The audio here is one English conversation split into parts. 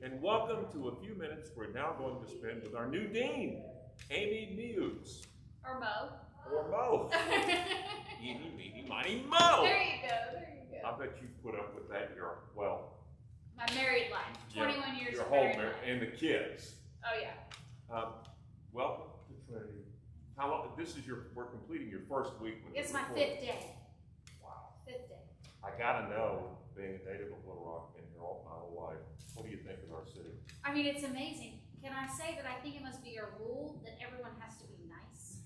and welcome to a few minutes we're now going to spend with our new dean, Amy Meaux. Or Meaux. Or Meaux. Eeny, meeny, miny, Meaux. There you go, there you go. I bet you put up with that my married life, 21 years your of whole married life. and the kids. Oh yeah. Welcome to Trinity. How long? We're completing your first week with It's my recording. 5th day. Wow. 5th day. I gotta know, being a native of Little Rock, been here all my whole life, what do you think of our city? I mean, it's amazing. Can I say that I think it must be a rule that everyone has to be nice?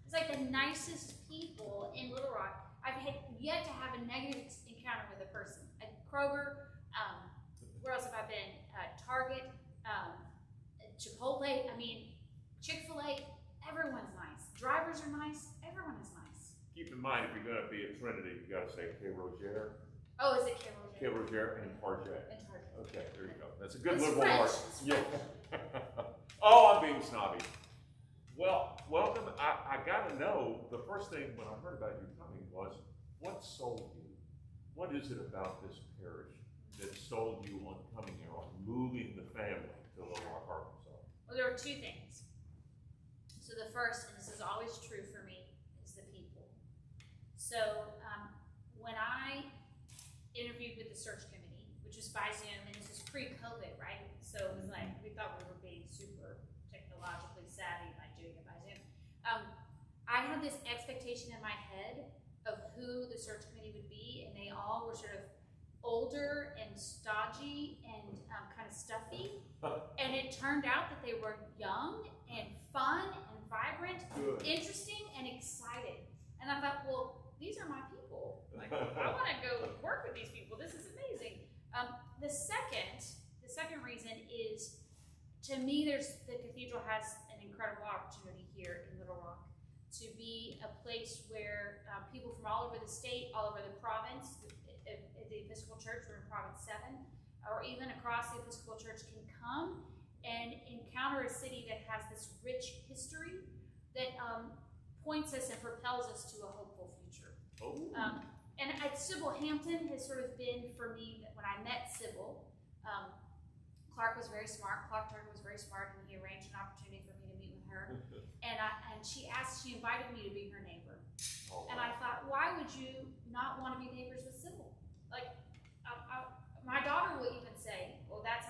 It's like the nicest people in Little Rock. I've yet to have a negative encounter with a person. At Kroger, where else have I been? Target, Chipotle, I mean, Chick-fil-A, everyone's nice. Drivers are nice, everyone is nice. Keep in mind, if you're gonna be at Trinity, you gotta say K. Roger. Oh, is it K. Roger? K. Roger and Target. And Target. Okay, there you go. That's a good It's liberal French. mark. It's Yeah. French. Oh, I'm being snobby. Well, welcome. I gotta know, the first thing when I heard about you coming was, what sold you? What is it about this parish that sold you on coming here, on moving the family to Little Rock, Arkansas? Well, there were 2 things. So the first, and this is always true for me, is the people. So when I interviewed with the search committee, which was by Zoom, and this was pre-COVID, right? So it was like, we thought we were being super technologically savvy by doing it by Zoom. I had this expectation in my head of who the search committee would be, and they all were sort of older and stodgy and kind of stuffy. And it turned out that they were young and fun and vibrant, Good. interesting and excited. And I thought, well, these are my people. Like, I want to go work with these people. This is amazing. The second reason is, to me, the Cathedral has an incredible opportunity here in Little Rock to be a place where people from all over the state, all over the province, at the Episcopal Church, we're in Province 7, or even across the Episcopal Church, can come and encounter a city that has this rich history that points us and propels us to a hopeful future. Oh. And at Sybil, Hampton has sort of been, for me, that when I met Sybil, Clark was very smart. Clark Turner was very smart, and he arranged an opportunity for me to meet with her. And she invited me to be her neighbor. Oh, and I thought, why would you not want to be neighbors with Sybil? Like, my daughter will even say, well, that's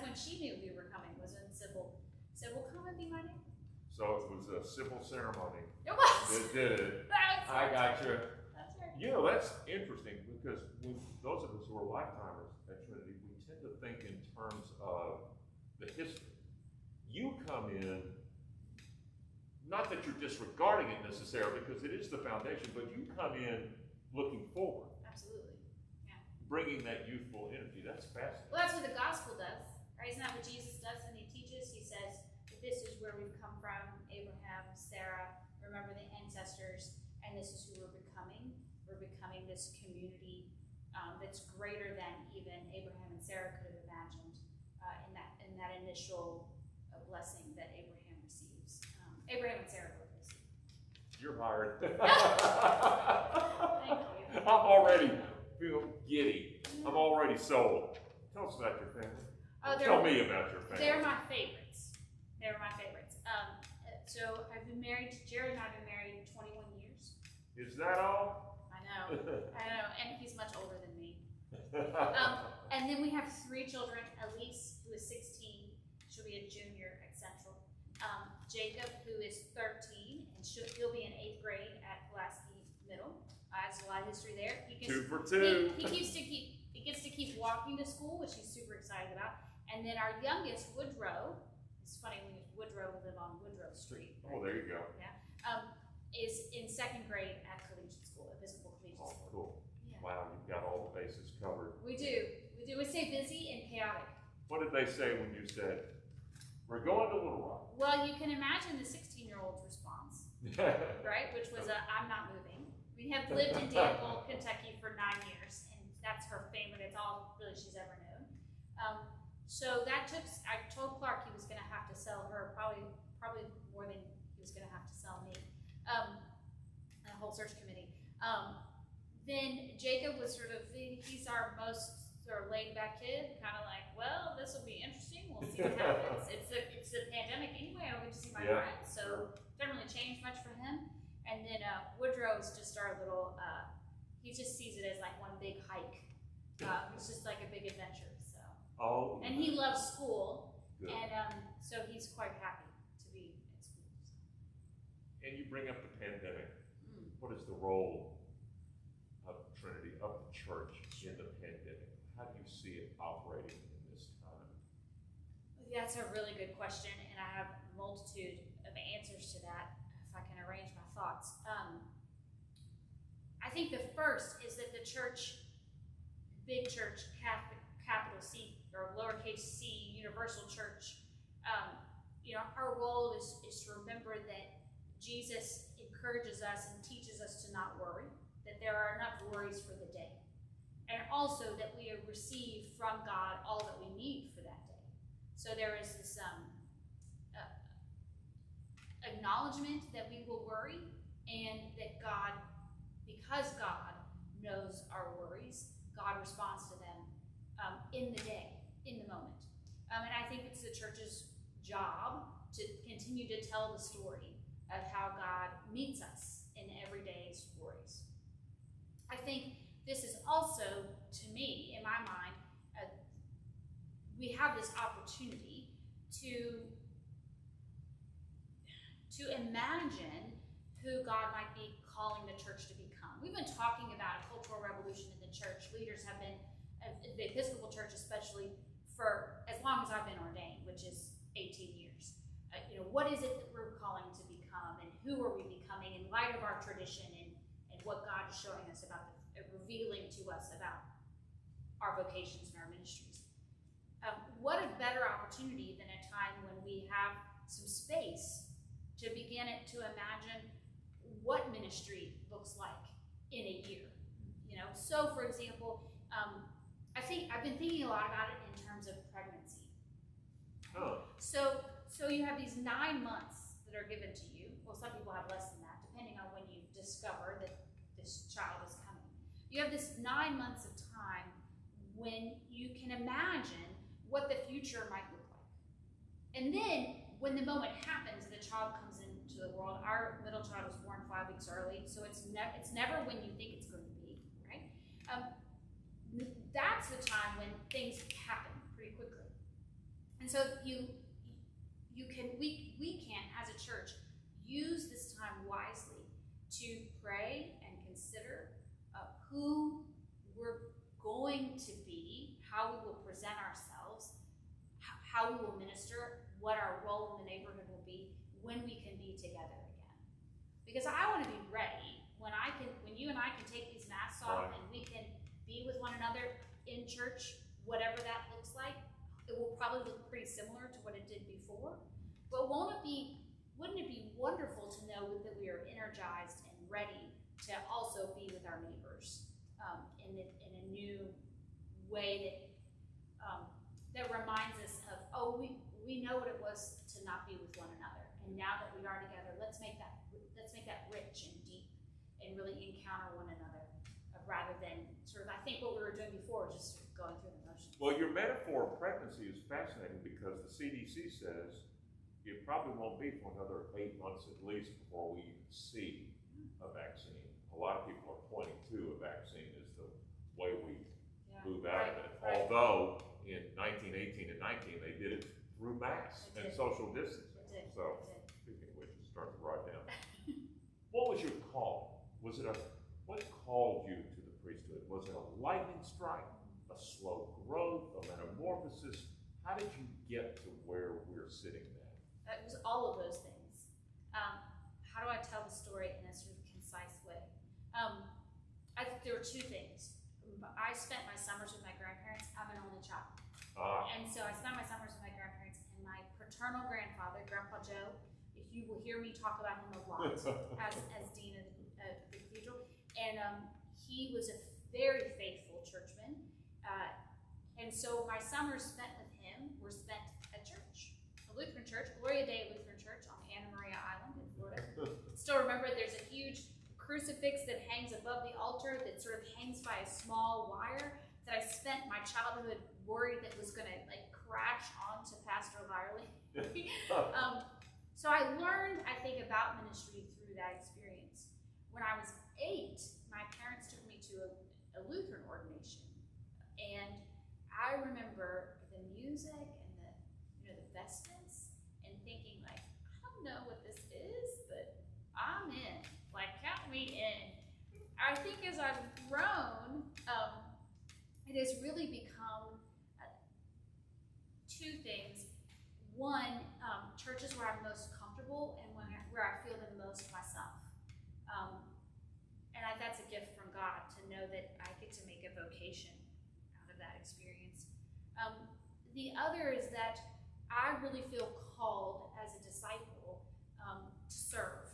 when she knew we were coming, was when Sybil said, well, come and be my neighbor. So it was a civil ceremony. It was. It did. I got you. That's right. You know, that's interesting because those of us who are lifetimers at Trinity, we tend to think in terms of the history. You come in, not that you're disregarding it necessarily because it is the foundation, but you come in looking forward. Absolutely. Yeah. Bringing that youthful energy. That's fascinating. Well, that's what the gospel does, right? Isn't that what Jesus does when he teaches? He says that this is where we've come from, Abraham, Sarah, remember the ancestors, and this is who we're becoming. We're becoming this community that's greater than even Abraham and Sarah could have imagined in that initial blessing that Abraham receives. Abraham and Sarah both received. You're hired. Thank you. I'm already feel giddy. I'm already sold. Tell us about your family. Tell me about your family. They're my favorites. They're my favorites. So I've been married, Jared and I have been married 21 years. Is that all? I know, and he's much older than me. And then we have 3 children, Elise, who is 16, she'll be a junior at Central. Jacob, who is 13, and he'll be in 8th grade at Pulaski Middle. There's a lot of history there. 2 for 2. He gets to keep walking to school, which he's super excited about. And then our youngest, Woodrow, it's funny when Woodrow live on Woodrow Street. Right? Oh, there you go. Yeah. Is in 2nd grade at collegiate school, Episcopal Collegiate Oh, School. cool. Yeah. Wow, you've got all the bases covered. We do. We stay busy and chaotic. What did they say when you said, we're going to Little Rock? Well, you can imagine the 16-year-old's response, right? Which was, I'm not moving. We have lived in Danville, Kentucky for 9 years, and that's her family. That's all really she's ever known. So that took, I told Clark he was going to have to sell her probably more than he was going to have to sell me. The whole search committee. Then Jacob was sort of, he's our most sort of laid back kid, kind of like, well, this will be It happens. It's a pandemic anyway. I don't get to see my friends, so it doesn't really change much for him. And then Woodrow is just our little. He just sees it as like one big hike. It's just like a big adventure. So. Oh. And he loves school, Good. and so he's quite happy to be at school. So. And you bring up the pandemic. What is the role of Trinity, of the church in the pandemic? How do you see it operating in this time? That's a really good question, and I have a multitude of answers to that if I can arrange my thoughts. I think the first is that the church, big church, capital C or lowercase c, universal church, our role is to remember that Jesus encourages us and teaches us to not worry, that there are enough worries for the day, and also that we receive from God all that we need for that day. So there is this acknowledgement that we will worry, and that God, because God knows our worries, God responds to them in the day, in the moment. And I think it's the church's job to continue to tell the story of how God meets us in everyday's worries. I think this is also, to me, in my mind, we have this opportunity to imagine who God might be calling the church to become. We've been talking about a cultural revolution in the church. Leaders have been, the Episcopal Church especially, for as long as I've been ordained, which is 18 years. What is it that we're calling to become, and who are we becoming in light of our tradition and what God is showing us about, revealing to us about our vocations and our ministries. What a better opportunity than a time when we have some space to begin to imagine what ministry looks like in a year. So for example, I've been thinking a lot about it in terms of pregnancy. Oh. So you have these 9 months that are given to you. Well, some people have less than that, depending on when you discover that this child is coming. You have this 9 months of time when you can imagine what the future might look like. And then, when the moment happens, the child comes into the world. Our middle child was born 5 weeks early, so it's never when you think it's going to be, right? That's the time when things happen pretty quickly. And so we can, as a church, use this time wisely to pray and consider who we're going to be, how we will present ourselves, how we will minister, what our role in the neighborhood will be when we can be together again. Because I want to be ready when you and I can take these masks off, and we can be with one another in church, whatever that looks like. It will probably look pretty similar to what it did before. But wouldn't it be wonderful to know that we are energized and ready to also be with our neighbors in a new way that reminds us of, we know what it was to not be with one another, and now that we are together, let's make that rich and deep, and really encounter one another, rather than sort of, I think what we were doing before was just going through the motions. Well, your metaphor of pregnancy is fascinating, because the CDC says it probably won't be for another 8 months at least before we even see a vaccine. A lot of people are pointing to a vaccine as the way we move out of it. Right. Although in 1918 and 19 they did it through masks and social distancing. So, speaking of which, it's starting to write down. What was your call? What called you to the priesthood? Was it a lightning strike, a slow growth, a metamorphosis? How did you get to where we're sitting now? It was all of those things. How do I tell the story in a sort of concise way? I think there were 2 things. I spent my summers with my grandparents. I'm an only child. And so I spent my summers with my grandparents, and my paternal grandfather, Grandpa Joe, if you will hear me talk about him a lot as dean of the Cathedral, and he was a very faithful churchman. And so my summers spent with him were spent at church, a Lutheran church, Gloria Dei Lutheran Church on Anna Maria Island in Florida. Still remember, there's a huge crucifix that hangs above the altar that sort of hangs by a small wire that I spent my childhood worried that was going to crash onto Pastor So I learned, I think, about ministry through that experience. When I was 8, my parents took me to a Lutheran ordination, and I remember the music and the vestments, and thinking like, I don't know what this is, but I'm in. Like, count me in. I think as I've grown, it has really become two things. One, churches where I'm most comfortable and where I feel the most myself. And that's a gift from God to know that I get to make a vocation out of that experience. The other is that I really feel called as a disciple to serve.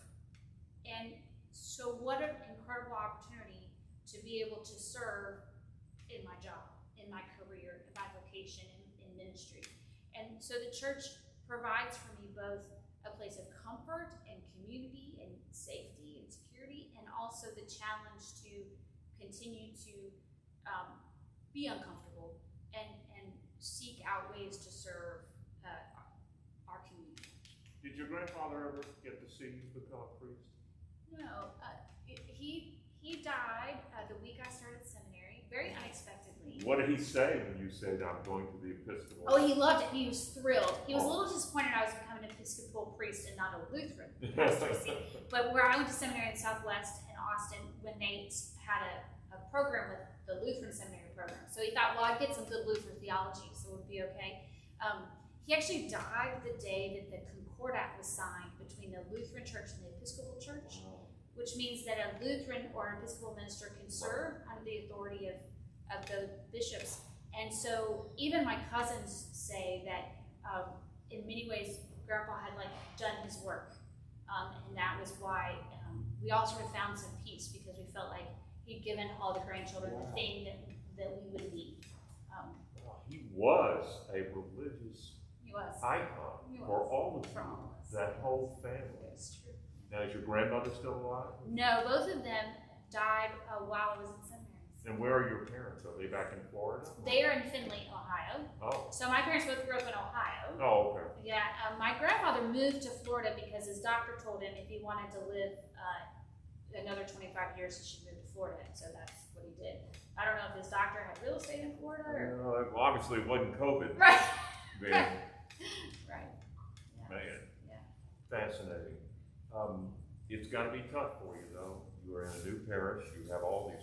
And so what an incredible opportunity to be able to serve in my job, in my career, in my vocation, in ministry. And so the church provides for me both a place of comfort and community and safety and security, and also the challenge to continue to be uncomfortable and seek out ways to serve our community. Did your grandfather ever get to see you become a priest? No, he died the week I started seminary, very unexpectedly. What did he say when you said, I'm going to the Episcopal? Oh, he loved it. He was thrilled. He was a little disappointed I was becoming an Episcopal priest and not a Lutheran pastor. But where I went to seminary in Southwest in Austin, when they had a program with the Lutheran seminary program. So he thought, well, I'd get some good Lutheran theology, so it would be okay. He actually died the day that the Concordat was signed between the Lutheran Church and the Episcopal Church, which means that a Lutheran or an Episcopal minister can serve under the authority of the bishops. And so even my cousins say that in many ways Grandpa had done his work, and that was why we all sort of found some peace, because we felt like he'd given all the grandchildren the thing that we would need. He was a religious icon for all of us. That whole family. It's true. Now, is your grandmother still alive? No, both of them died while I was in seminary. And where are your parents? Are they back in Florida? They are in Findlay, Ohio. Oh. So my parents both grew up in Ohio. Oh, okay. Yeah, my grandfather moved to Florida because his doctor told him if he wanted to live another 25 years, he should move to Florida. And so that's what he did. I don't know if his doctor had real estate in Florida or... Well, obviously it wasn't COVID. Right. Man. Right. Yeah. Man. Yeah. Fascinating. It's got to be tough for you, though. You are in a new parish. You have all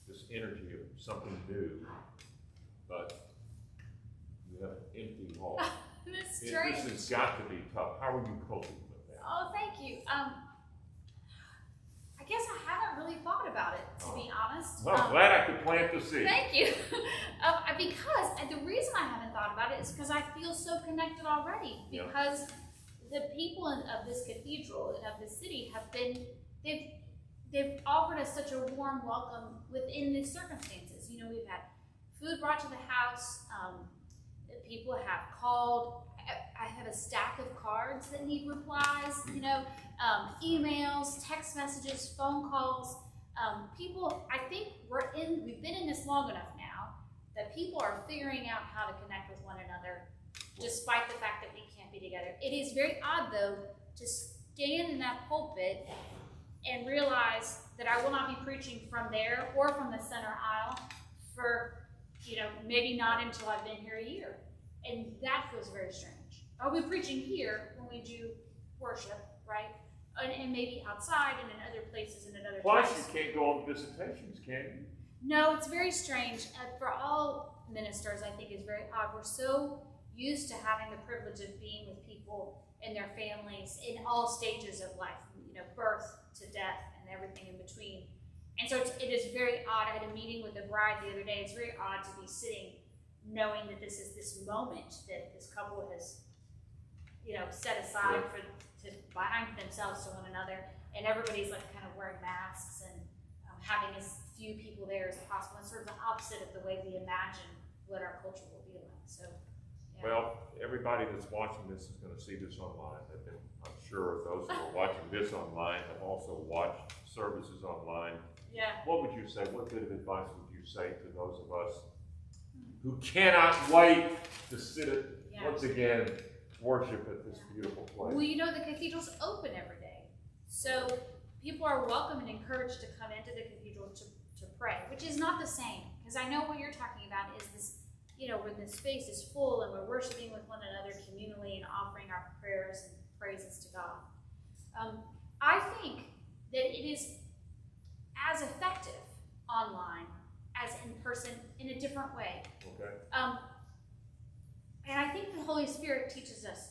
this energy of something new, but you have an empty hall. That's This strange. has got to be tough. How are you coping with that? Oh, thank you. I guess I haven't really thought about it, to be honest. Well, I'm glad I could plant the seed. Thank you. Because the reason I haven't thought about it is because I feel so connected already. Because the people of this cathedral and of this city have been, they've offered us such a warm welcome within these circumstances. You know, we've had food brought to the house. People have called. I have a stack of cards that need replies. You know, emails, text messages, phone calls. People, I think we've been in this long enough now that people are figuring out how to connect with one another, despite the fact that we can't be together. It is very odd, though, to stand in that pulpit and realize that I will not be preaching from there or from the center aisle for, maybe not until I've been here a year. And that feels very strange. I'll be preaching here when we do worship, right? And maybe outside and in other places and in other Plus, times. you can't go on visitations, can you? No, it's very strange. For all ministers, I think it's very odd. We're so used to having the privilege of being with people and their families in all stages of life, birth to death and everything in between. And so it is very odd. I had a meeting with a bride the other day. It's very odd to be sitting knowing that this is this moment that this couple has, set aside to bind themselves to one another, and everybody's kind of wearing masks and having as few people there as possible. It's sort of the opposite of the way we imagine what our culture will be like. So, yeah. Well, everybody that's watching this is going to see this online. I'm sure those who are watching this online have also watched services online. Yeah. What would you say? What bit of advice would you say to those of us who cannot wait to sit once again worship at this beautiful place. Well, you know, the cathedral's open every day. So people are welcome and encouraged to come into the cathedral to pray, which is not the same. Because I know what you're talking about is this, you know, when the space is full and we're worshiping with one another communally and offering our prayers and praises to God. I think that it is as effective online as in person in a different way. Okay. And I think the Holy Spirit teaches us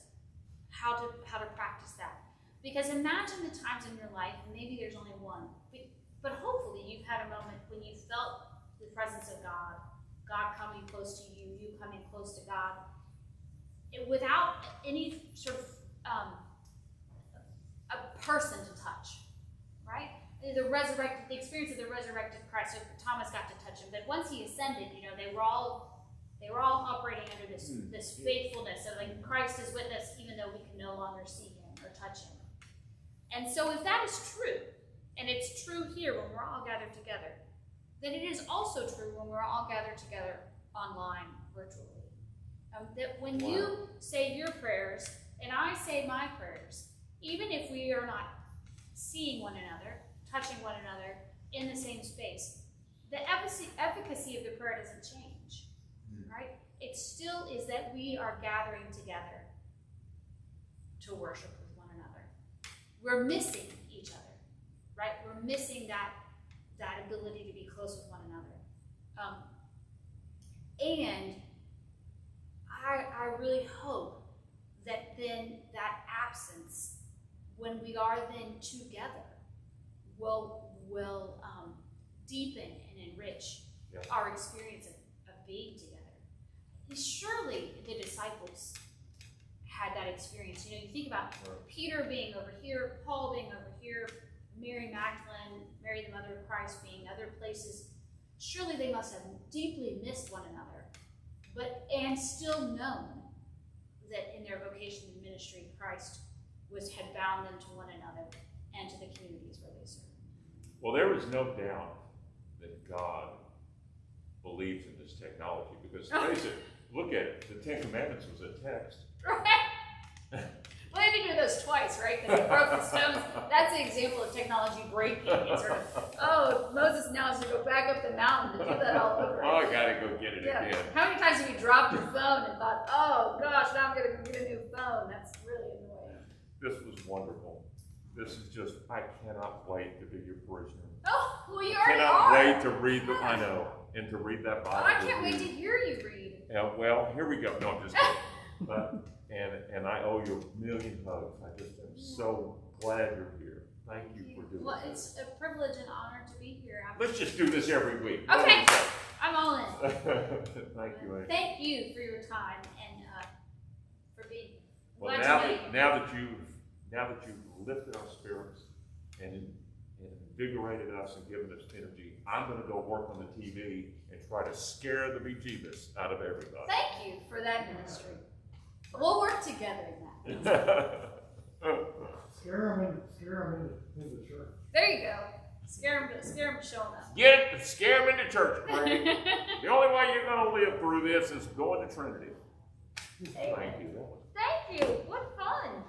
how to practice that. Because imagine the times in your life, and maybe there's only one, but hopefully you've had a moment when you felt the presence of God, God coming close to you, you coming close to God, without any sort of a person to touch, right? The experience of the resurrected Christ. So Thomas got to touch him, but once he ascended, you know, they were all operating under this faithfulness of like Christ is with us, even though we can no longer see him or touch him. And so, if that is true, and it's true here when we're all gathered together, then it is also true when we're all gathered together online, virtually. That when you say your prayers and I say my prayers, even if we are not seeing one another, touching one another in the same space, the efficacy of the prayer doesn't change, right? It still is that we are gathering together to worship with one another. We're missing each other, right? We're missing that ability to be close with one another. And I really hope that then that absence, when we are then together, will deepen and enrich our experience of being together. Surely the disciples had that experience. You know, you think about Peter being over here, Paul being over here, Mary Magdalene, Mary the mother of Christ being other places. Surely they must have deeply missed one another, and still known that in their vocation and ministry, Christ had bound them to one another and to the communities where they served. Well, there is no doubt that God believes in this technology because face it, look at it. The Ten Commandments was a text. Right. Well, they did do those twice, right? Because they broke the stones. That's an example of technology breaking. It's sort of, Moses now has to go back up the mountain to do that all over. Oh, I gotta go get it again. How many times have you dropped your phone and thought, oh gosh, now I'm gonna go get a new phone? That's really annoying. This was wonderful. This is just, I cannot wait to be your parishioner. Oh, well, you already cannot are. wait to read I know, and to read that Bible. I can't wait to hear you read. Yeah, well, here we go. No, I'm just kidding. And I owe you a million hugs. I just am so glad you're here. Thank you for doing Well, this. it's a privilege and honor to be here. Let's just do this every week. Okay, I'm all in. Thank you, Amy. Thank you for your time and for being. Well, now that you've lifted our spirits and invigorated us and given us energy, I'm going to go work on the TV and try to scare the bejeebus out of everybody. Thank you for that ministry. We'll work together in that. Scare them into church. There you go. Scare them showing up. Scare them into church, Greg. The only way you're going to live through this is going to Trinity. Thank you. Thank you. What fun.